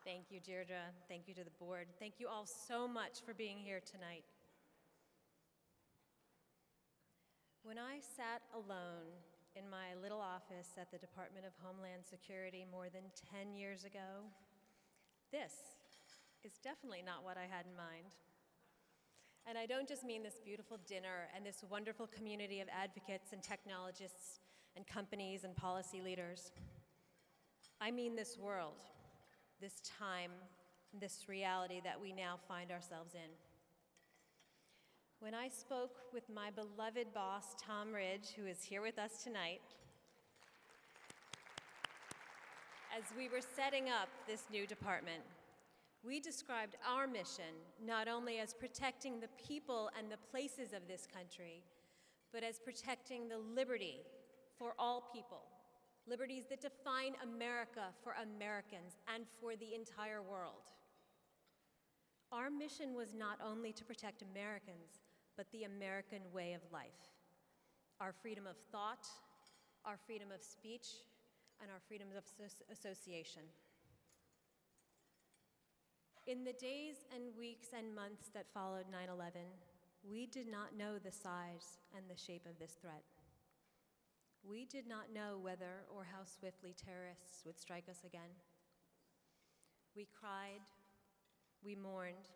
Thank you, Deirdre. Thank you to the board. Thank you all so much for being here tonight. When I sat alone in my little office at the Department of Homeland Security more than 10 years ago, this is definitely not what I had in mind. And I don't just mean this beautiful dinner and this wonderful community of advocates and technologists and companies and policy leaders. I mean this world, this time, this reality that we now find ourselves in. When I spoke with my beloved boss, Tom Ridge, who is here with us tonight, as we were setting up this new department, we described our mission not only as protecting the people and the places of this country, but as protecting the liberty for all people, liberties that define America for Americans and for the entire world. Our mission was not only to protect Americans, but the American way of life, our freedom of thought, our freedom of speech, and our freedom of association. In the days and weeks and months that followed 9/11, we did not know the size and the shape of this threat. We did not know whether or how swiftly terrorists would strike us again. We cried, we mourned,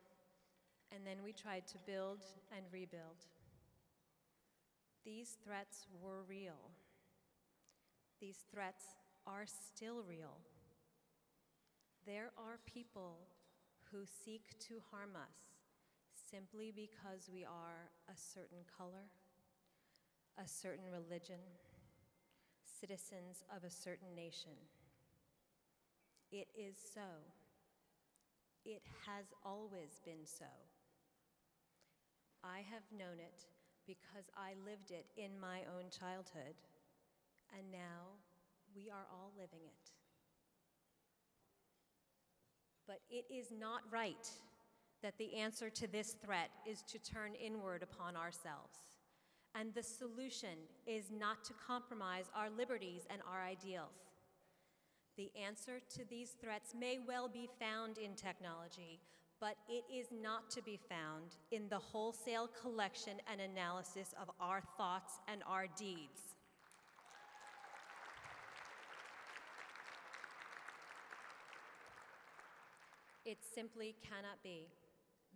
and then we tried to build and rebuild. These threats were real. These threats are still real. There are people who seek to harm us simply because we are a certain color, a certain religion, citizens of a certain nation. It is so. It has always been so. I have known it because I lived it in my own childhood, and now we are all living it. But it is not right that the answer to this threat is to turn inward upon ourselves. And the solution is not to compromise our liberties and our ideals. The answer to these threats may well be found in technology, but it is not to be found in the wholesale collection and analysis of our thoughts and our deeds. It simply cannot be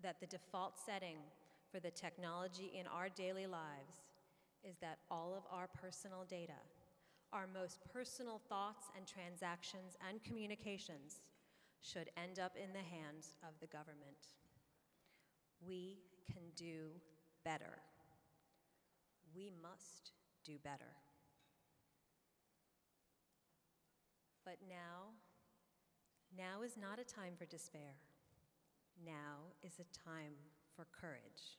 that the default setting for the technology in our daily lives is that all of our personal data, our most personal thoughts and transactions and communications should end up in the hands of the government. We can do better. We must do better. But now is not a time for despair. Now is a time for courage.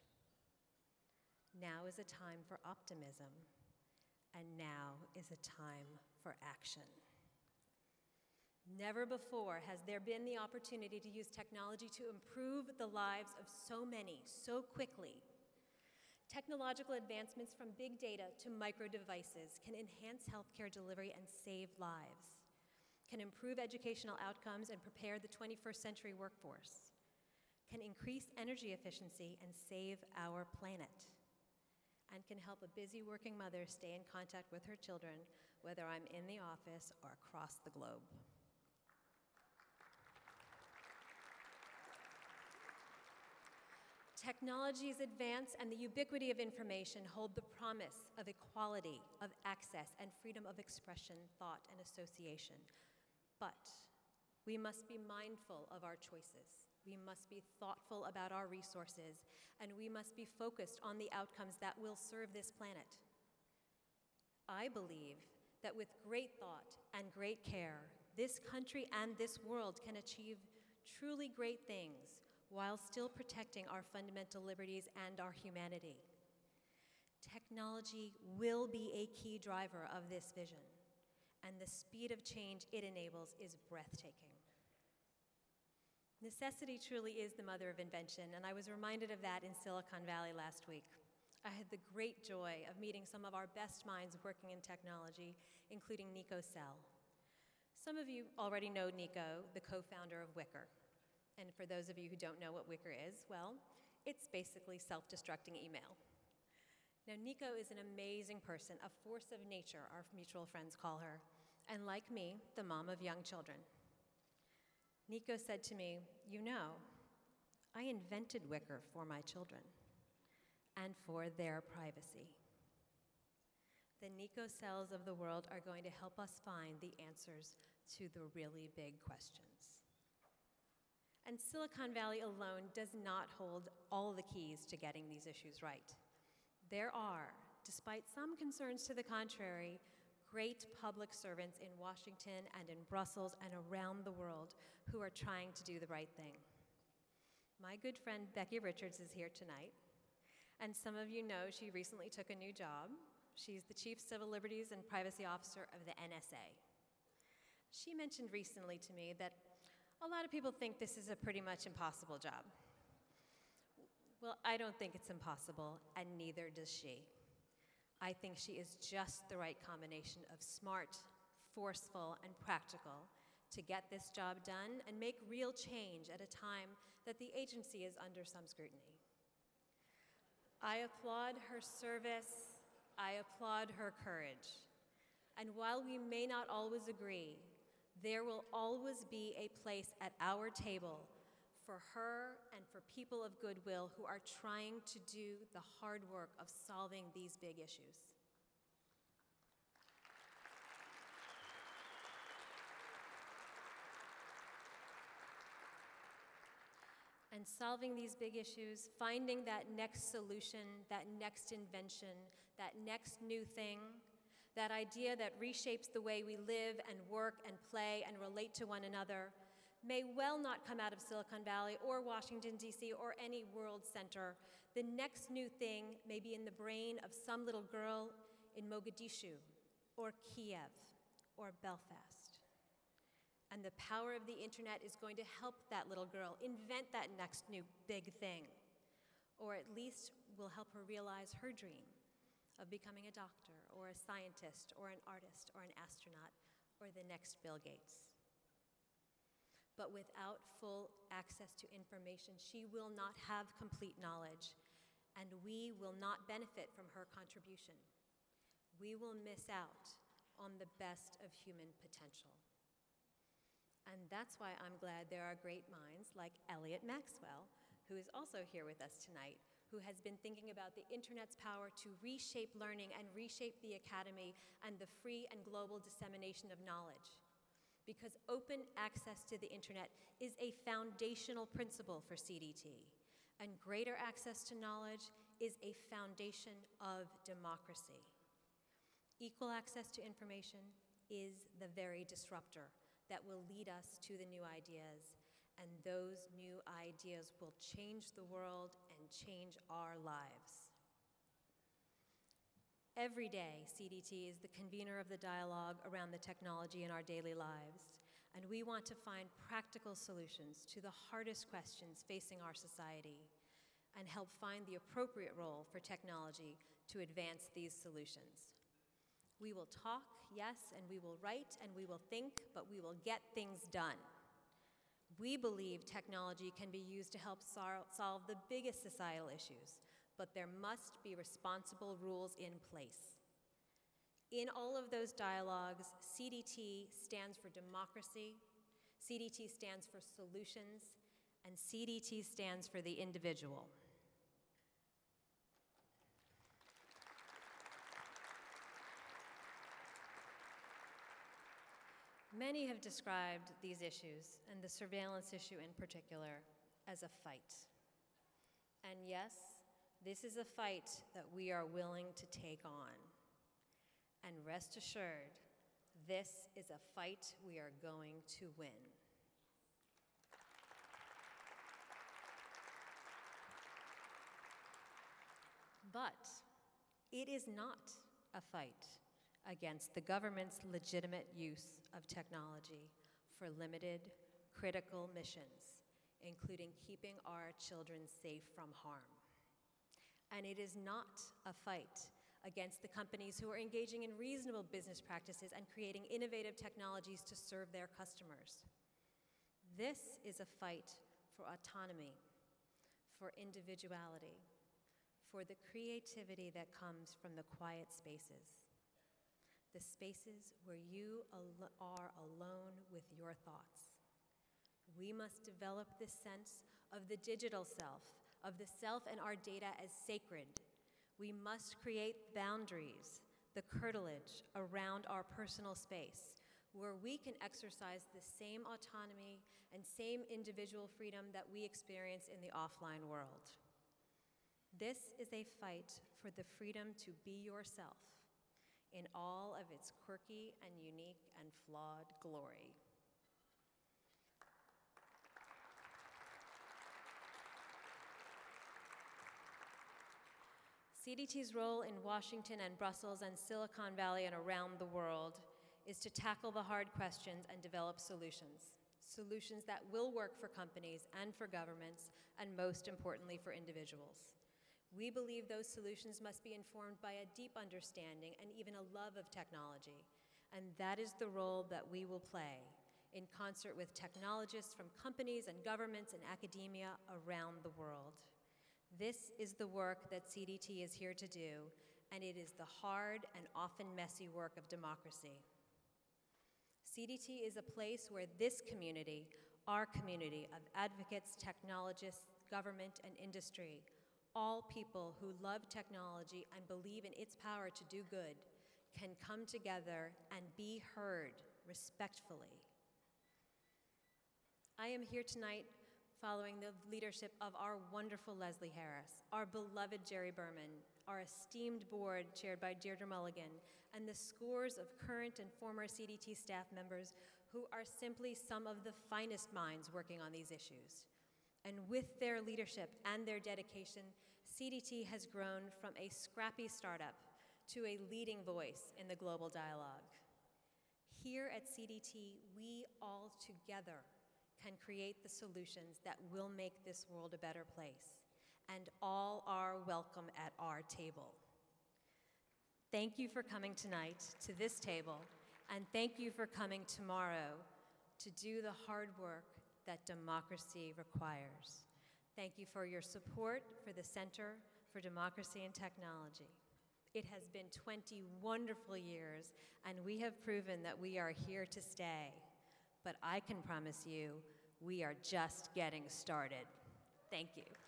Now is a time for optimism. And now is a time for action. Never before has there been the opportunity to use technology to improve the lives of so many, so quickly. Technological advancements from big data to micro devices can enhance healthcare delivery and save lives, can improve educational outcomes and prepare the 21st century workforce, can increase energy efficiency and save our planet, and can help a busy working mother stay in contact with her children, whether I'm in the office or across the globe. Technology's advance and the ubiquity of information hold the promise of equality, of access, and freedom of expression, thought, and association. But we must be mindful of our choices. We must be thoughtful about our resources, and we must be focused on the outcomes that will serve this planet. I believe that with great thought and great care, this country and this world can achieve truly great things while still protecting our fundamental liberties and our humanity. Technology will be a key driver of this vision, and the speed of change it enables is breathtaking. Necessity truly is the mother of invention, and I was reminded of that in Silicon Valley last week. I had the great joy of meeting some of our best minds working in technology, including Nico Sell. Some of you already know Nico, the co-founder of Wicker. And for those of you who don't know what Wicker is, well, it's basically self-destructing email. Now, Nico is an amazing person, a force of nature, our mutual friends call her, and like me, the mom of young children. Nico said to me, "You know, I invented Wicker for my children and for their privacy." The Nico cells of the world are going to help us find the answers to the really big questions. And Silicon Valley alone does not hold all the keys to getting these issues right. There are, despite some concerns to the contrary, great public servants in Washington and in Brussels and around the world who are trying to do the right thing. My good friend Becky Richards is here tonight, and some of you know she recently took a new job. She's the Chief Civil Liberties and Privacy Officer of the NSA. She mentioned recently to me that a lot of people think this is a pretty much impossible job. Well, I don't think it's impossible, and neither does she. I think she is just the right combination of smart, forceful, and practical to get this job done and make real change at a time that the agency is under some scrutiny. I applaud her service. I applaud her courage. And while we may not always agree, there will always be a place at our table for her and for people of goodwill who are trying to do the hard work of solving these big issues. And solving these big issues, finding that next solution, that next invention, that next new thing, that idea that reshapes the way we live and work and play and relate to one another, may well not come out of Silicon Valley or Washington, D.C., or any world center. The next new thing may be in the brain of some little girl in Mogadishu, or Kiev, or Belfast. And the power of the internet is going to help that little girl invent that next new big thing, or at least will help her realize her dream of becoming a doctor, or a scientist, or an artist, or an astronaut, or the next Bill Gates. But without full access to information, she will not have complete knowledge, and we will not benefit from her contribution. We will miss out on the best of human potential. And that's why I'm glad there are great minds like Elliot Maxwell, who is also here with us tonight, who has been thinking about the internet's power to reshape learning and reshape the academy and the free and global dissemination of knowledge. Because open access to the internet is a foundational principle for CDT, and greater access to knowledge is a foundation of democracy. Equal access to information is the very disruptor that will lead us to the new ideas, and those new ideas will change the world and change our lives. Every day, CDT is the convener of the dialogue around the technology in our daily lives, and we want to find practical solutions to the hardest questions facing our society and help find the appropriate role for technology to advance these solutions. We will talk, yes, and we will write, and we will think, but we will get things done. We believe technology can be used to help solve the biggest societal issues, but there must be responsible rules in place. In all of those dialogues, CDT stands for democracy, CDT stands for solutions, and CDT stands for the individual. Many have described these issues, and the surveillance issue in particular, as a fight. And yes, this is a fight that we are willing to take on. And rest assured, this is a fight we are going to win. But it is not a fight against the government's legitimate use of technology for limited, critical missions, including keeping our children safe from harm. And it is not a fight against the companies who are engaging in reasonable business practices and creating innovative technologies to serve their customers. This is a fight for autonomy, for individuality, for the creativity that comes from the quiet spaces, the spaces where you are alone with your thoughts. We must develop this sense of the digital self, of the self and our data as sacred. We must create boundaries, the curtilage around our personal space, where we can exercise the same autonomy and same individual freedom that we experience in the offline world. This is a fight for the freedom to be yourself in all of its quirky and unique and flawed glory. CDT's role in Washington and Brussels and Silicon Valley and around the world is to tackle the hard questions and develop solutions that will work for companies and for governments, and most importantly for individuals. We believe those solutions must be informed by a deep understanding and even a love of technology, and that is the role that we will play in concert with technologists from companies and governments and academia around the world. This is the work that CDT is here to do, and it is the hard and often messy work of democracy. CDT is a place where this community, our community of advocates, technologists, government, and industry, all people who love technology and believe in its power to do good, can come together and be heard respectfully. I am here tonight following the leadership of our wonderful Leslie Harris, our beloved Jerry Berman, our esteemed board chaired by Deirdre Mulligan, and the scores of current and former CDT staff members who are simply some of the finest minds working on these issues. And with their leadership and their dedication, CDT has grown from a scrappy startup to a leading voice in the global dialogue. Here at CDT, we all together can create the solutions that will make this world a better place, and all are welcome at our table. Thank you for coming tonight to this table, and thank you for coming tomorrow to do the hard work that democracy requires. Thank you for your support for the Center for Democracy and Technology. It has been 20 wonderful years, and we have proven that we are here to stay. But I can promise you, we are just getting started. Thank you.